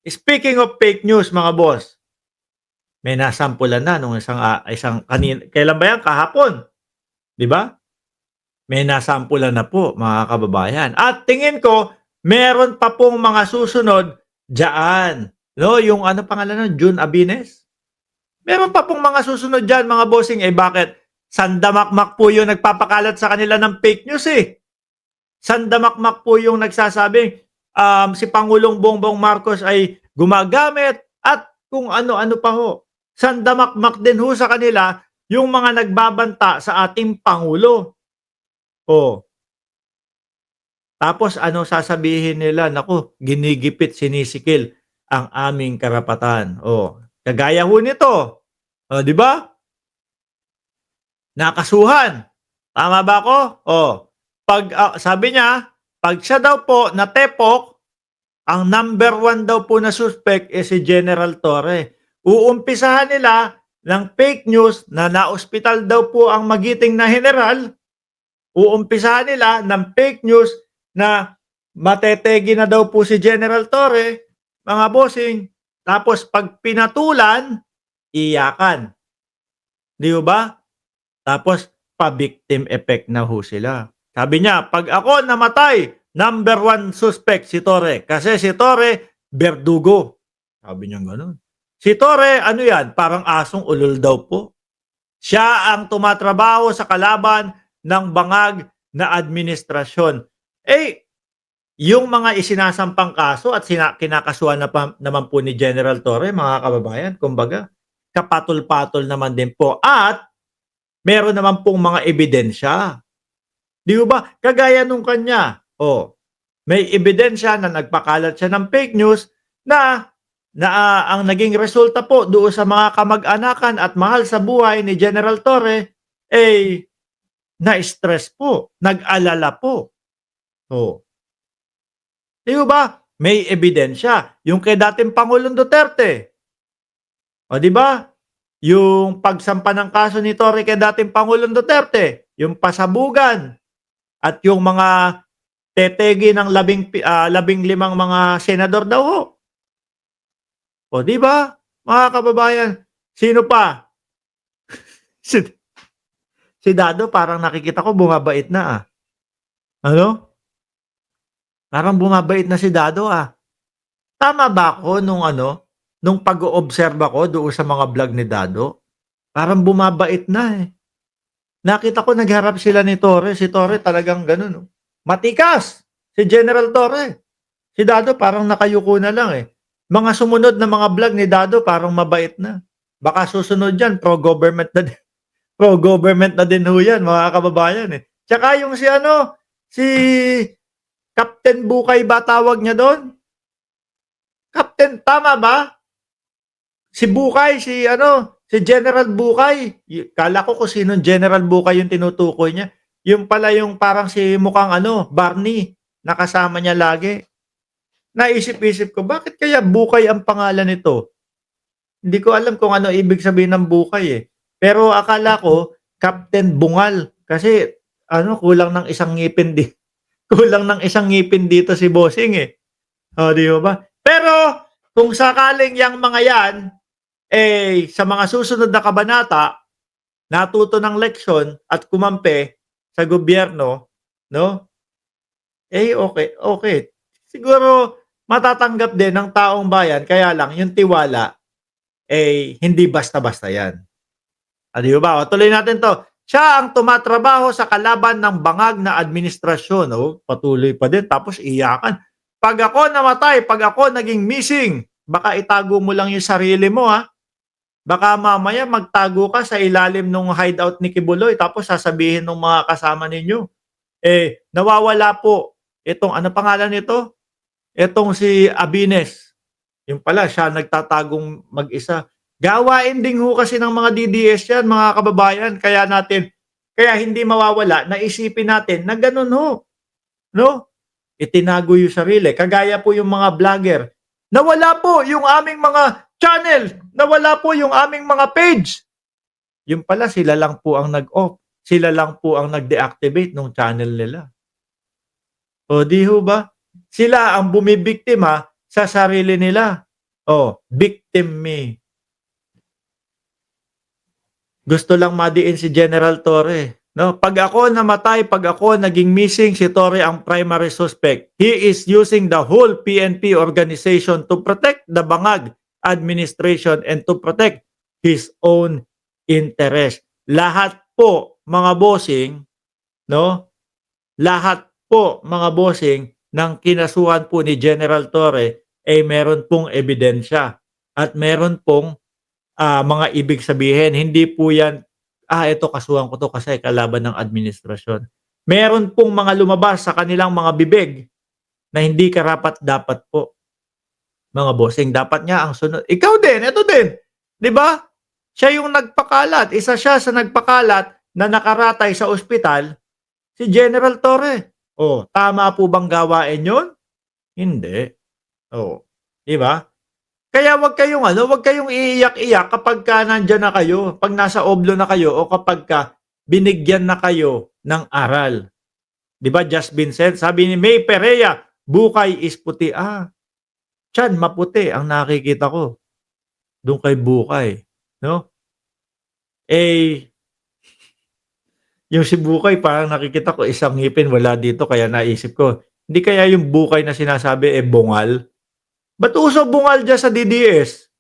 Speaking of fake news mga boss, may nasampulan na nung isang kailan ba 'yan, kahapon, 'di ba? May nasampulan na po mga kababayan at tingin ko meron pa pong mga susunod diyaan, 'no, yung ano pangalan nun, June Abines? Meron pa pong mga susunod diyan mga bossing, eh, bakit? Sandamakmak po yung nagpapakalat sa kanila ng fake news, eh. Sandamakmak po yung nagsasabing, si Pangulong Bongbong Marcos ay gumagamit at kung ano-ano pa ho. Sandamakmak din ho sa kanila yung mga nagbabanta sa ating Pangulo. Oh, tapos ano sasabihin nila, naku, ginigipit, sinisikil ang aming karapatan. Oh, kagaya ho nito, oh, 'di ba? Nakasuhan. Tama ba ako? Oh, 'pag, sabi niya, 'pag siya daw po natepok, ang number one daw po na suspect is si General Torre. Uumpisahan nila ng fake news na naospital daw po ang magiting na general. Uumpisahan nila ng fake news na matetegi na daw po si General Torre, mga bossing. Tapos 'pag pinatulan, iyakan. 'Di ba? Tapos pa-victim effect na ho sila. Sabi niya, "'Pag ako namatay, number one suspect si Torre, kasi si Torre berdugo." Sabi niya gano'n. Si Torre ano 'yan, parang asong ulol daw po. Siya ang tumatrabaho sa kalaban ng bangag na administrasyon. Eh, yung mga isinasampang kaso at kinakasuhan na naman po ni General Torre, mga kababayan, kumbaga kapatol-patol naman din po at meron naman pong mga ebidensya. 'Di ba? Kagaya nung kanya, oh, may ebidensya na nagpakalat siya ng fake news na ang naging resulta po doon sa mga kamag-anakan at mahal sa buhay ni General Torre, eh, na-stress po, nag-alala po. Oh, 'di ba? May ebidensya. Yung kay dating Pangulong Duterte, oh, 'di ba? Yung pagsampa ng kaso ni Torre kay dating Pangulong Duterte, yung pasabugan at yung mga tetegi ng 15 mga senador daw ho. O 'di ba, mga kababayan? Sino pa? Si si Dado parang nakikita ko bumabait na, Ano? Parang bumabait na si Dado, Tama ba ako nung nung pag-oobserba ko doon sa mga vlog ni Dado? Parang bumabait na, eh. Nakita ko nagharap sila ni Torre, si Torre talagang gano'n, matikas si General Torre. Si Dado parang nakayuko na lang, eh. Mga sumunod na mga vlog ni Dado parang mabait na. Baka susunod diyan pro-government na din pro-government na din ho 'yan mga kababayan, eh. Tsaka yung si Captain Bukay ba tawag niya do'n? Captain tama ba? Si Bukay, si General Bukay. Kala ko kung sinong General Bukay yung tinutukoy niya. Yung pala yung parang si mukhang Barney na kasama niya lagi. Naisip-isip ko, bakit kaya Bukay ang pangalan nito? Hindi ko alam kung ano ibig sabihin ng Bukay, eh. Pero akala ko Captain Bungal kasi kulang ng isang ngipin kulang ng isang ngipin dito si bossing, eh. Oh, 'di ba? Pero kung sakaling yang mga 'yan, eh, sa mga susunod na kabanata, natuto ng leksyon at kumampi sa gobyerno, 'no? Eh, okay okay. Siguro matatanggap din ng taong bayan kaya lang yung tiwala, eh, hindi basta-basta 'yan. 'Di ba? O tuloy natin 'to. Siya ang tumatrabaho sa kalaban ng bangag na administrasyon, patuloy pa din tapos iyakan. "'Pag ako namatay, 'pag ako naging missing, baka itago mo lang yung sarili mo, Baka mamaya magtago ka sa ilalim nung hideout ni Kibuloy tapos sasabihin nung mga kasama ninyo, eh, nawawala po itong ano pangalan nito? Itong si Abines, yung pala siya nagtatagong mag-isa." Gawain din ho kasi ng mga DDS 'yan mga kababayan kaya hindi mawawala na isipin natin na gano'n ho, 'no? Itinago yung sarili kagaya po yung mga vlogger. Nawala po yung aming mga channel, nawala po yung aming mga page. Yung pala sila lang po ang nag-off, sila lang po ang nag-deactivate nung channel nila. O 'di ho ba? Sila ang bumibiktima sa sarili nila. Oh, victim me. Gusto lang madiin si General Torre. No? Pag ako namatay, pag ako naging missing, si Torre ang primary suspect. He is using the whole PNP organization to protect the Bangag administration and to protect his own interest. Lahat po, mga bossing, no? Lahat po, mga bossing, ng kinasuhan po ni General Torre ay meron pong ebidensya at meron pong mga ibig sabihin. Hindi po yan, ito kasuhan ko to kasi kalaban ng administrasyon. Meron pong mga lumabas sa kanilang mga bibig na hindi karapat-dapat po. Mga bossing, dapat nga ang sunod. Ikaw din, ito din. 'Di ba? Siya yung nagpakalat. Isa siya sa nagpakalat na nakaratay sa ospital, si General Torre. Oh, tama po bang gawain yun? Hindi. Oh, 'di ba? Kaya wag kayong iiyak-iyak kapagka nandiyan na kayo, 'pag nasa oblo na kayo o kapagka binigyan na kayo ng aral. 'Di ba, Just Vincent, sabi ni May Perea, "Bukay is puti." Tiyan maputi ang nakikita ko dun kay Bukay, 'no? Eh, yung si Bukay parang nakikita ko isang ngipin wala dito kaya naisip ko, hindi kaya yung Bukay na sinasabi, bungal? Ba't uso bungal diyan sa DDS?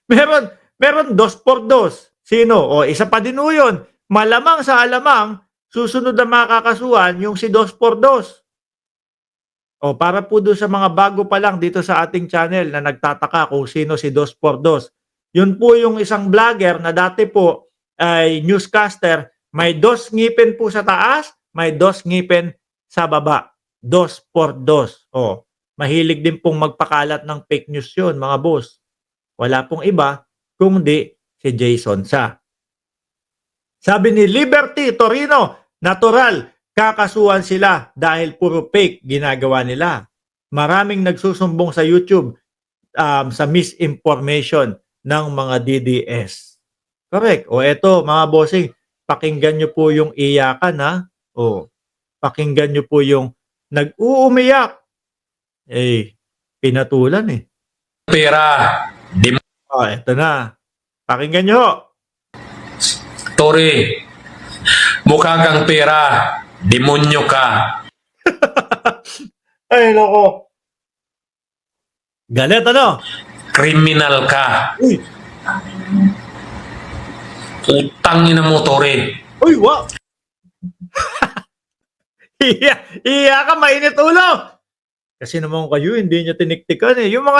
Meron 2x2. Sino? O isa pa din ho yun. Malamang sa alamang, susunod na makakasuhan yung si 2x2. O para po doon sa mga bago pa lang dito sa ating channel na nagtataka kung sino si 2x2. Yun po yung isang vlogger na dati po ay newscaster. May 2 ngipin po sa taas, may 2 ngipin sa baba. 2x2. O, mahilig din pong magpakalat ng fake news yun, mga boss. Wala pong iba kundi si Jason Sa. Sabi ni Liberty Torino, natural, kakasuhan sila dahil puro fake ginagawa nila. Maraming nagsusumbong sa YouTube sa misinformation ng mga DDS. Correct. O eto, mga bossing, pakinggan nyo po yung iyakan, ha? O, pakinggan nyo po yung nag-uumiyak. Pinatulan eh. Pera, Eto na. Pakinggan nyo. Torre, mukha kang pera, demonyo ka. Ay, loko. Galit ano? Kriminal ka. Uy, Utang ina mo, Torre. uy, wow. Iya ka, mainit ulo. Kasi naman kayo, hindi nyo tiniktikan eh. Yung mga